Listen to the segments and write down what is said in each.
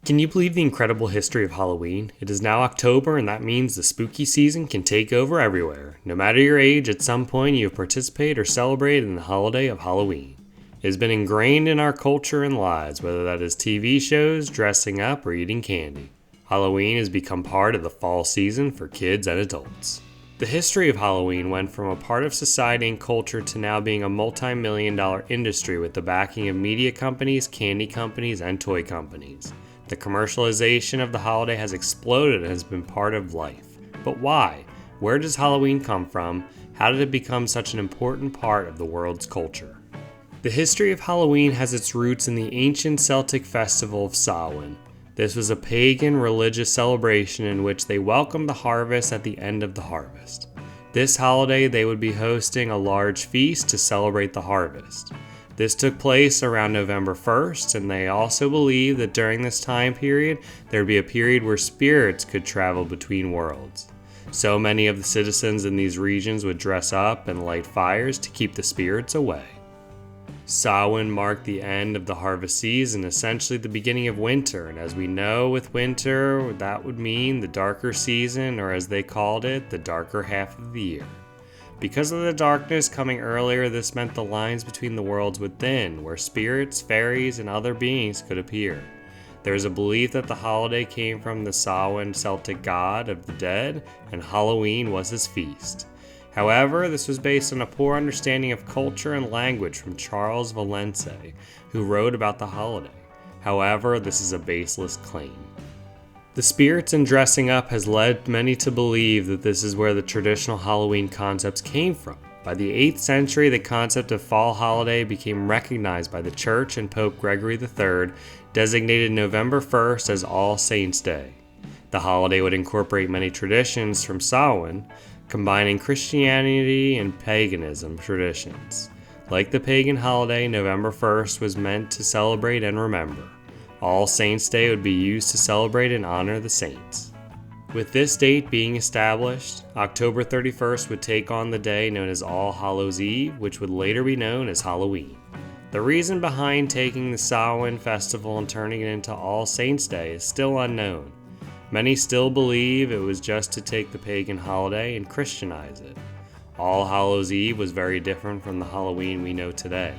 Can you believe the incredible history of Halloween? It is now October, and that means the spooky season can take over everywhere. No matter your age, at some point you have participated or celebrated in the holiday of Halloween. It has been ingrained in our culture and lives, whether that is TV shows, dressing up, or eating candy. Halloween has become part of the fall season for kids and adults. The history of Halloween went from a part of society and culture to now being a multi-million-dollar industry with the backing of media companies, candy companies, and toy companies. The commercialization of the holiday has exploded and has been part of life. But why? Where does Halloween come from? How did it become such an important part of the world's culture? The history of Halloween has its roots in the ancient Celtic festival of Samhain. This was a pagan religious celebration in which they welcomed the harvest at the end of the harvest. This holiday they would be hosting a large feast to celebrate the harvest. This took place around November 1st, and they also believed that during this time period, there would be a period where spirits could travel between worlds. So many of the citizens in these regions would dress up and light fires to keep the spirits away. Samhain marked the end of the harvest season, essentially the beginning of winter, and as we know with winter, that would mean the darker season, or as they called it, the darker half of the year. Because of the darkness coming earlier, this meant the lines between the worlds would thin, where spirits, fairies, and other beings could appear. There is a belief that the holiday came from the Samhain Celtic god of the dead, and Halloween was his feast. However, this was based on a poor understanding of culture and language from Charles Valence, who wrote about the holiday. However, this is a baseless claim. The spirits and dressing up has led many to believe that this is where the traditional Halloween concepts came from. By the 8th century, the concept of fall holiday became recognized by the Church, and Pope Gregory III designated November 1st as All Saints' Day. The holiday would incorporate many traditions from Samhain, combining Christianity and paganism traditions. Like the pagan holiday, November 1st was meant to celebrate and remember. All Saints' Day would be used to celebrate and honor the saints. With this date being established, October 31st would take on the day known as All Hallows' Eve, which would later be known as Halloween. The reason behind taking the Samhain festival and turning it into All Saints' Day is still unknown. Many still believe it was just to take the pagan holiday and Christianize it. All Hallows' Eve was very different from the Halloween we know today.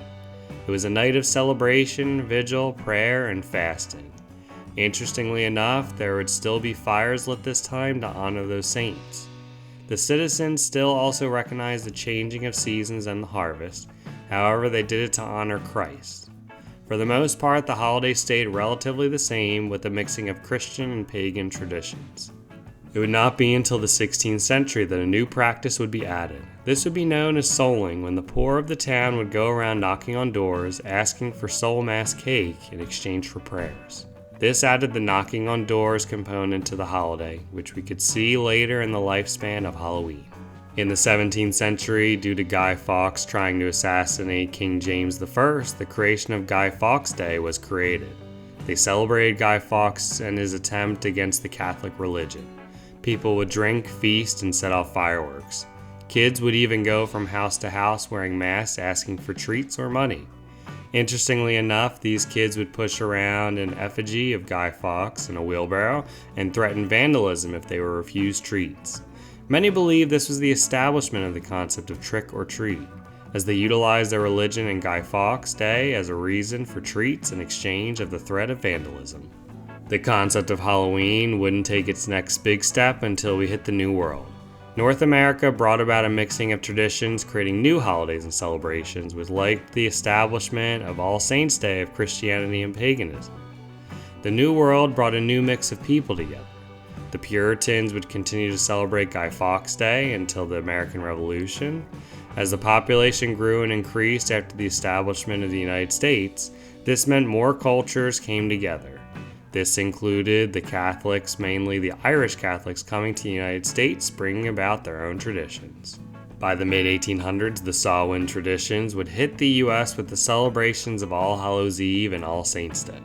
It was a night of celebration, vigil, prayer, and fasting. Interestingly enough, there would still be fires lit this time to honor those saints. The citizens still also recognized the changing of seasons and the harvest. However, they did it to honor Christ. For the most part, the holiday stayed relatively the same with a mixing of Christian and pagan traditions. It would not be until the 16th century that a new practice would be added. This would be known as souling, when the poor of the town would go around knocking on doors, asking for soul mass cake in exchange for prayers. This added the knocking on doors component to the holiday, which we could see later in the lifespan of Halloween. In the 17th century, due to Guy Fawkes trying to assassinate King James I, the creation of Guy Fawkes Day was created. They celebrated Guy Fawkes and his attempt against the Catholic religion. People would drink, feast, and set off fireworks. Kids would even go from house to house wearing masks asking for treats or money. Interestingly enough, these kids would push around an effigy of Guy Fawkes in a wheelbarrow and threaten vandalism if they were refused treats. Many believe this was the establishment of the concept of trick or treat, as they utilized their religion and Guy Fawkes Day as a reason for treats in exchange of the threat of vandalism. The concept of Halloween wouldn't take its next big step until we hit the New World. North America brought about a mixing of traditions, creating new holidays and celebrations, with like the establishment of All Saints' Day of Christianity and paganism. The New World brought a new mix of people together. The Puritans would continue to celebrate Guy Fawkes Day until the American Revolution. As the population grew and increased after the establishment of the United States, this meant more cultures came together. This included the Catholics, mainly the Irish Catholics, coming to the United States, bringing about their own traditions. By the mid-1800s, the Samhain traditions would hit the U.S. with the celebrations of All Hallows' Eve and All Saints' Day.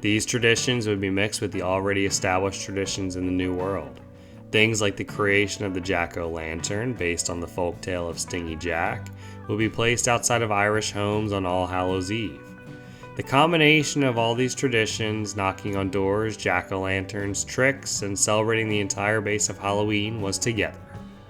These traditions would be mixed with the already established traditions in the New World. Things like the creation of the jack-o'-lantern, based on the folktale of Stingy Jack, will be placed outside of Irish homes on All Hallows' Eve. The combination of all these traditions, knocking on doors, jack-o'-lanterns, tricks, and celebrating the entire base of Halloween was together.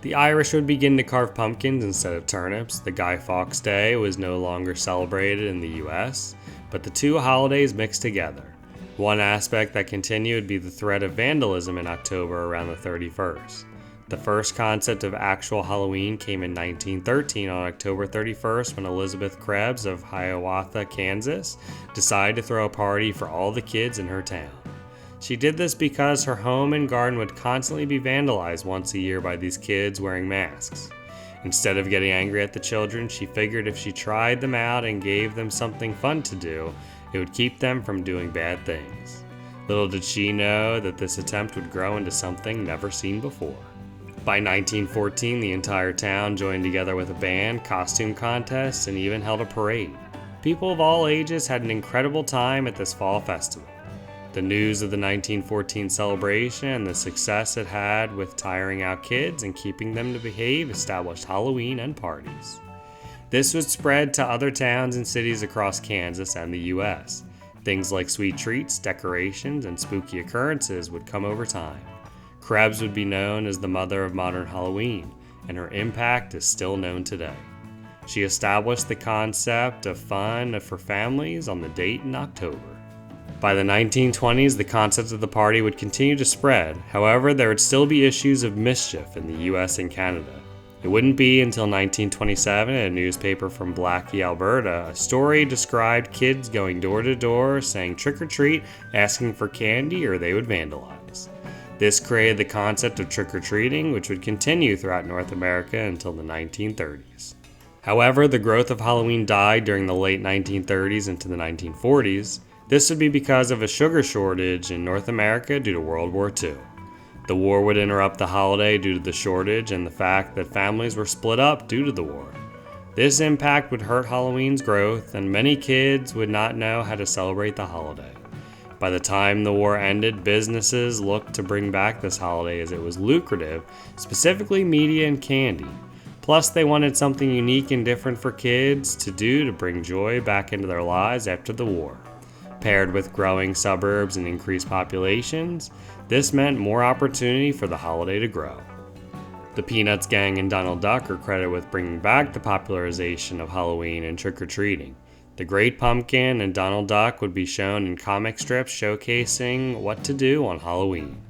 The Irish would begin to carve pumpkins instead of turnips. The Guy Fawkes Day was no longer celebrated in the US, but the two holidays mixed together. One aspect that continued would be the threat of vandalism in October around the 31st. The first concept of actual Halloween came in 1913 on October 31st when Elizabeth Krebs of Hiawatha, Kansas, decided to throw a party for all the kids in her town. She did this because her home and garden would constantly be vandalized once a year by these kids wearing masks. Instead of getting angry at the children, she figured if she tried them out and gave them something fun to do, it would keep them from doing bad things. Little did she know that this attempt would grow into something never seen before. By 1914, the entire town joined together with a band, costume contests, and even held a parade. People of all ages had an incredible time at this fall festival. The news of the 1914 celebration and the success it had with tiring out kids and keeping them to behave established Halloween and parties. This would spread to other towns and cities across Kansas and the US. Things like sweet treats, decorations, and spooky occurrences would come over time. Krebs would be known as the mother of modern Halloween, and her impact is still known today. She established the concept of fun for families on the date in October. By the 1920s, the concept of the party would continue to spread. However, there would still be issues of mischief in the US and Canada. It wouldn't be until 1927 in a newspaper from Blackie, Alberta, a story described kids going door to door saying trick or treat, asking for candy, or they would vandalize. This created the concept of trick-or-treating, which would continue throughout North America until the 1930s. However, the growth of Halloween died during the late 1930s into the 1940s. This would be because of a sugar shortage in North America due to World War II. The war would interrupt the holiday due to the shortage and the fact that families were split up due to the war. This impact would hurt Halloween's growth, and many kids would not know how to celebrate the holiday. By the time the war ended, businesses looked to bring back this holiday as it was lucrative, specifically media and candy. Plus, they wanted something unique and different for kids to do to bring joy back into their lives after the war. Paired with growing suburbs and increased populations, this meant more opportunity for the holiday to grow. The Peanuts gang and Donald Duck are credited with bringing back the popularization of Halloween and trick-or-treating. The Great Pumpkin and Donald Duck would be shown in comic strips showcasing what to do on Halloween,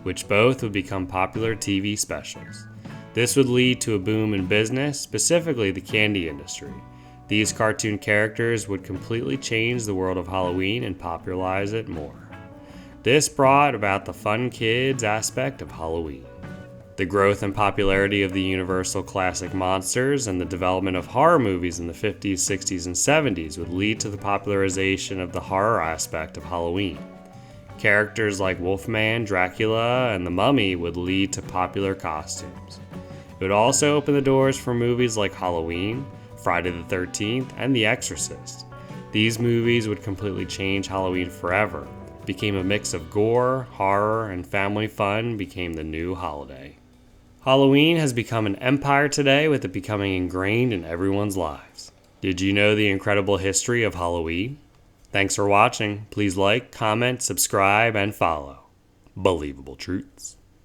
which both would become popular TV specials. This would lead to a boom in business, specifically the candy industry. These cartoon characters would completely change the world of Halloween and popularize it more. This brought about the fun kids aspect of Halloween. The growth and popularity of the Universal classic monsters and the development of horror movies in the 50s, 60s, and 70s would lead to the popularization of the horror aspect of Halloween. Characters like Wolfman, Dracula, and the Mummy would lead to popular costumes. It would also open the doors for movies like Halloween, Friday the 13th, and The Exorcist. These movies would completely change Halloween forever. It became a mix of gore, horror, and family fun became the new holiday. Halloween has become an empire today, with it becoming ingrained in everyone's lives. Did you know the incredible history of Halloween? Thanks for watching. Please like, comment, subscribe, and follow. Believable Truths.